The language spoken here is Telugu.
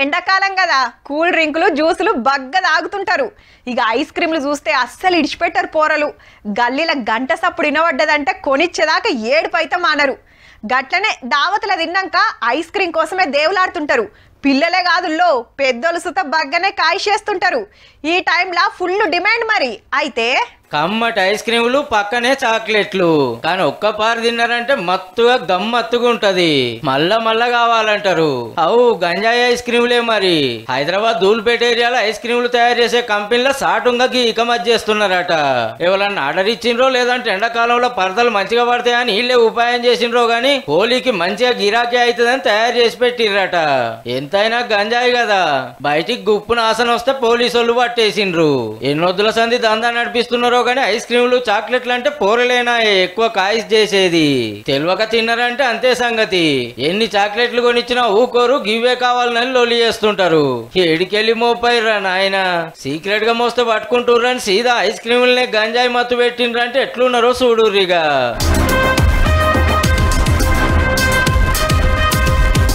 ఎండాకాలం కదా కూల్ డ్రింకులు జ్యూసులు బగ్గ తాగుతుంటారు. ఇక ఐస్ క్రీమ్లు చూస్తే అస్సలు ఇడిచిపెట్టారు పోరలు. గల్లీల గంట సప్పుడు వినబడ్డదంటే కొనిచ్చేదాకా ఏడుపైతే మానరు. గట్లనే దావతుల తిన్నాక ఐస్ క్రీమ్ కోసమే దేవులాడుతుంటారు. పిల్లలే కాదుల్లో పెద్దోళ్ళు సుత బగ్గనే కాయిషేస్తుంటారు. ఈ టైంలో ఫుల్ డిమాండ్ మరి. అయితే కమ్మటి ఐస్ క్రీములు పక్కనే చాక్లెట్లు, కానీ ఒక్కపారి తిన్నారంటే మత్తుగా గమ్మత్తుగా ఉంటది. మళ్ళా కావాలంటారు. అవు గంజాయి ఐస్ క్రీములే మరి. హైదరాబాద్ ధూల్పేట ఏరియాలో ఐస్ క్రీములు తయారు చేసే కంపెనీలో సాటుంగా ఇకమత్ చేస్తున్నారట. ఎవరన్నా ఆర్డర్ ఇచ్చిండ్రో లేదంటే ఎండాకాలంలో పరదలు మంచిగా పడతాయని వీళ్ళే ఉపాయం చేసిండ్రో గాని హోలీకి మంచిగా గిరాకీ అవుతుందని తయారు చేసి పెట్టిర్రట. ఎంతైనా గంజాయి కదా, బయటికి గుప్పున ఆసన వస్తే పోలీసు వాళ్ళు పట్టేసిండ్రు. ఎన్నొద్దుల సంధి దందా నడిపిస్తున్నారో కానీ ఐస్ క్రీములు చాక్లెట్లు అంటే పోరలేనా ఎక్కువ కాయిస్ చేసేది. తెలియక తిన్నారంటే అంతే సంగతి. ఎన్ని చాక్లెట్లు కొనిచ్చినా ఊకోరు, గివ్వే కావాలని లొల్లి చేస్తుంటారు. ఏడికెళ్ళి మోపైర్రా నాయన. సీక్రెట్ గా మోస్తే పట్టుకుంటుర్రని సీదా ఐస్ క్రీములనే గంజాయి మత్తు పెట్టిండ్రంటే ఎట్లున్నారో చూడుర్రిగా.